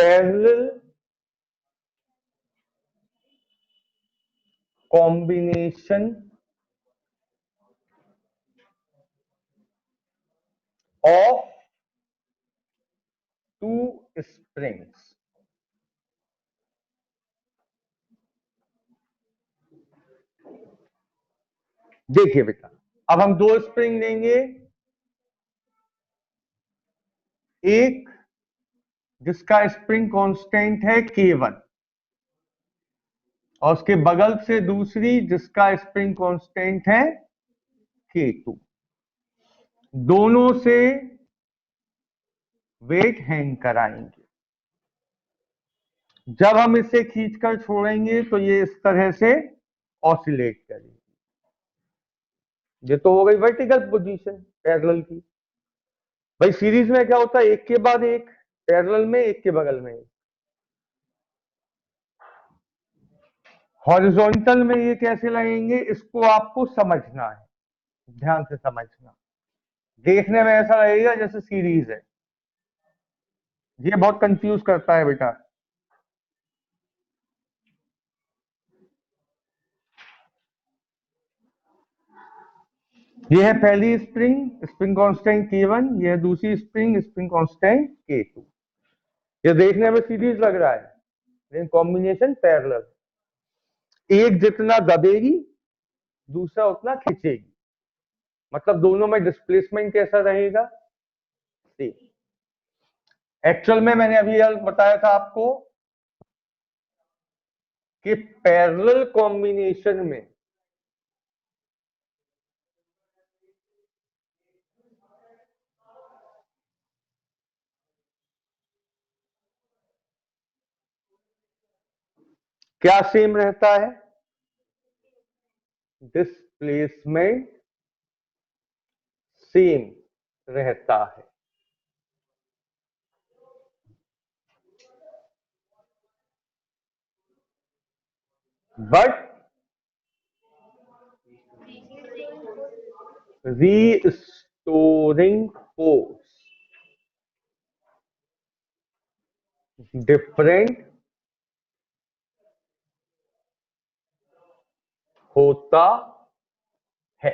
Parallel combination of two springs. देखिए बेटा, अब हम दो स्प्रिंग लेंगे, एक जिसका स्प्रिंग कांस्टेंट है K1 और उसके बगल से दूसरी जिसका स्प्रिंग कांस्टेंट है K2। दोनों से वेट हैंग कराएंगे। जब हम इसे खींचकर छोड़ेंगे तो ये इस तरह से ऑसिलेट करेगी। ये तो हो गई वर्टिकल पोजीशन पैरेलल की। भाई सीरीज में क्या होता है, एक के बाद एक, पैरेलल में एक के बगल में एक। हॉरिजॉन्टल में ये कैसे लगेंगे, इसको आपको समझना है, ध्यान से समझना। देखने में ऐसा लगेगा जैसे सीरीज है, ये बहुत कंफ्यूज करता है बेटा। ये है पहली स्प्रिंग, स्प्रिंग कांस्टेंट K1, ये है दूसरी स्प्रिंग, स्प्रिंग कांस्टेंट K2। ये देखने में सीरीज लग रहा है लेकिन कॉम्बिनेशन पैरेलल। एक जितना दबेगी दूसरा उतना खींचेगी, मतलब दोनों में डिस्प्लेसमेंट कैसा रहेगा, सेम। एक्चुअल में मैंने अभी बताया था आपको कि पैरेलल कॉम्बिनेशन में क्या सेम रहता है, डिस्प्लेसमेंट सेम रहता है। बट रीस्टोरिंग फोर्स डिफरेंट होता है।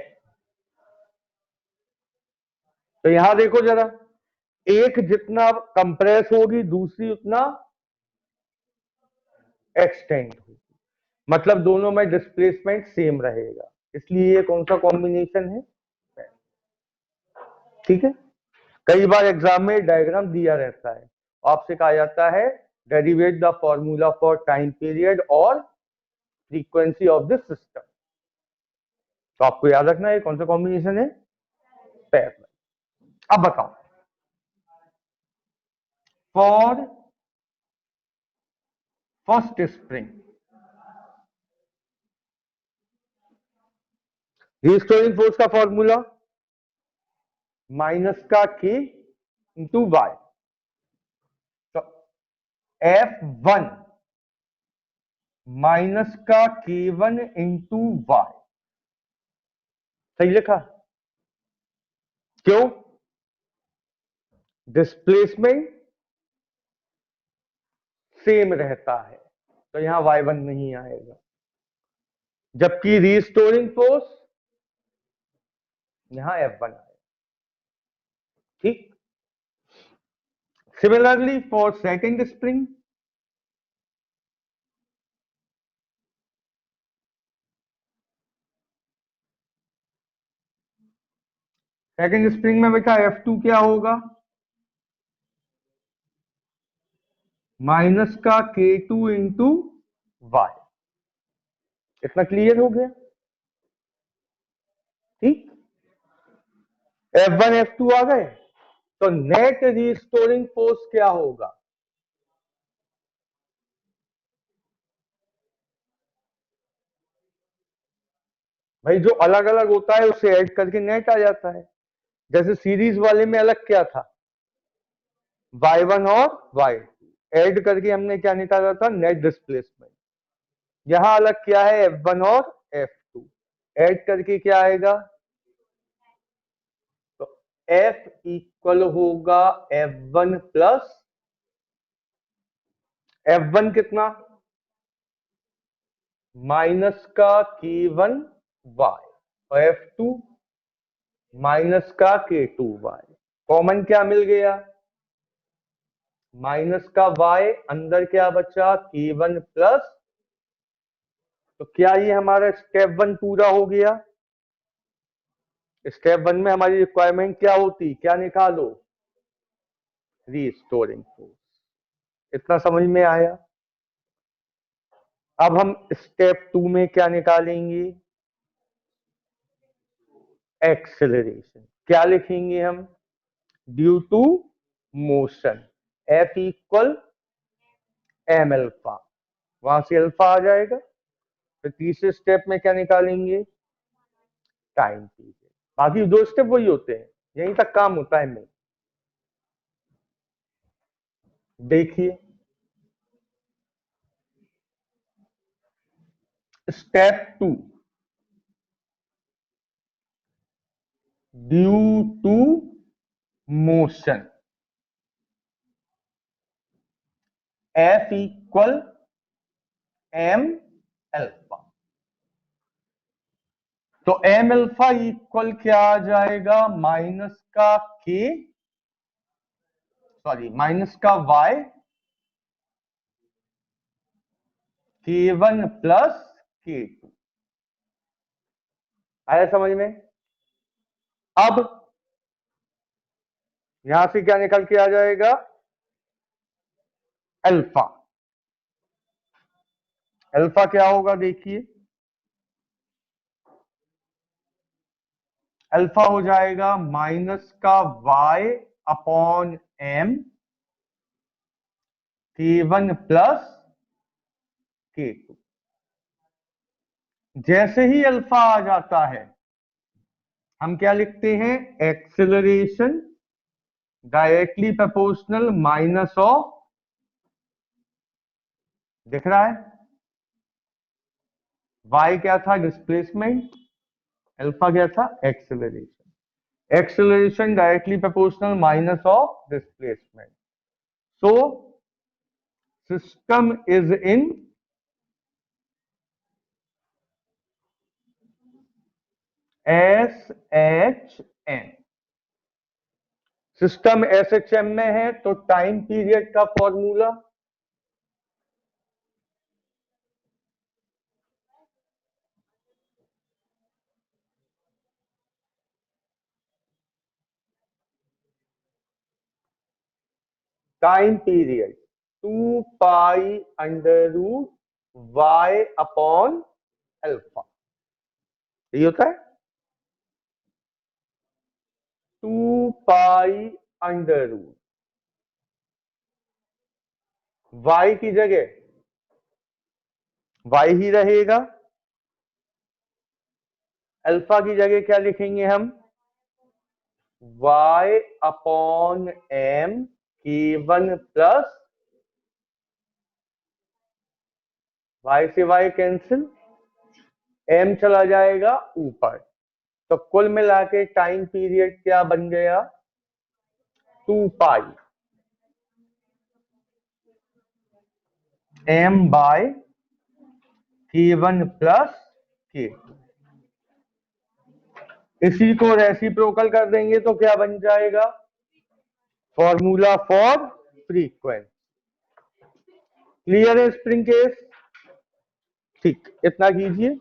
तो यहां देखो जरा, एक जितना कंप्रेस होगी दूसरी उतना एक्सटेंड होगी, मतलब दोनों में डिस्प्लेसमेंट सेम रहेगा, इसलिए ये कौन सा कॉम्बिनेशन है, ठीक है। कई बार एग्जाम में डायग्राम दिया रहता है, आपसे कहा जाता है derivative the formula for time period और फ्रीक्वेंसी ऑफ द सिस्टम। तो आपको याद रखना है कौन सा कॉम्बिनेशन है, पैरेलल। अब बताओ, for first spring restoring force का फॉर्मूला माइनस का K इंटू वाई। तो F1 माइनस का K1 इंटू वाई, सही लिखा, क्यों, डिस्प्लेसमेंट सेम रहता है तो यहां y1 नहीं आएगा, जबकि रीस्टोरिंग फोर्स यहां F1 आएगा, ठीक। Similarly for second spring, second spring में बेटा F2 क्या होगा, माइनस का K2 इंटू वाई। इतना क्लियर हो गया, ठीक। F1 F2 आ गए, तो नेट रीस्टोरिंग फोर्स क्या होगा, भाई जो अलग अलग होता है उसे ऐड करके नेट आ जाता है। जैसे सीरीज वाले में अलग क्या था, y1 और y2 ऐड करके हमने क्या निकाला था, नेट डिस्प्लेसमेंट। यहां अलग क्या है, F1 और F2 ऐड करके क्या आएगा, तो F इक्वल होगा F1 प्लस F1 कितना, माइनस का K1 y, और F2 माइनस का K2 y। कॉमन क्या मिल गया, माइनस का y, अंदर क्या बचा K1 प्लस, तो क्या ये हमारा स्टेप 1 पूरा हो गया। स्टेप 1 में हमारी रिक्वायरमेंट क्या होती, क्या निकालो, रीस्टोरिंग फोर्स। इतना समझ में आया। अब हम स्टेप 2 में क्या निकालेंगे, एक्सेलरेशन। क्या लिखेंगे हम, due to motion, F equal m alpha, वहां से अल्फा आ जाएगा। फिर तीसरे स्टेप में क्या निकालेंगे, टाइम पीरियड। बाकी दो स्टेप वही होते हैं, यहीं तक काम होता है। में देखिए step 2, due to motion, F equal m alpha. तो एम एल्फा इक्वल क्या आ जाएगा, माइनस का के, सॉरी माइनस का y, K1 प्लस K2। आया समझ में। अब यहां से क्या निकल के आ जाएगा, अल्फा। अल्फा क्या होगा देखिए, अल्फा हो जाएगा माइनस का y upon m, K1 plus K2। जैसे ही अल्फा आ जाता है हम क्या लिखते हैं, acceleration directly proportional minus of, दिख रहा है, y क्या था डिस्प्लेसमेंट, अल्फा क्या था acceleration. Acceleration directly proportional minus of displacement. So system is in SHM। System SHM में है तो टाइम पीरियड का formula, time period 2 pi under root y upon alpha, यही होता है 2 पाई अंडर रूट, y की जगह y ही रहेगा, अल्फा की जगह क्या लिखेंगे हम, y upon m, K1 plus, y से y कैंसिल, m चला जाएगा ऊपर। तो कुल मिला के टाइम पीरियड क्या बन गया, 2 पाई m bye K1 plus K2। इसी को रेसिप्रोकल कर देंगे तो क्या बन जाएगा, फॉर्मूला फॉर फ्रीक्वेंसी। क्लियर है स्प्रिंग केस, ठीक, इतना कीजिए।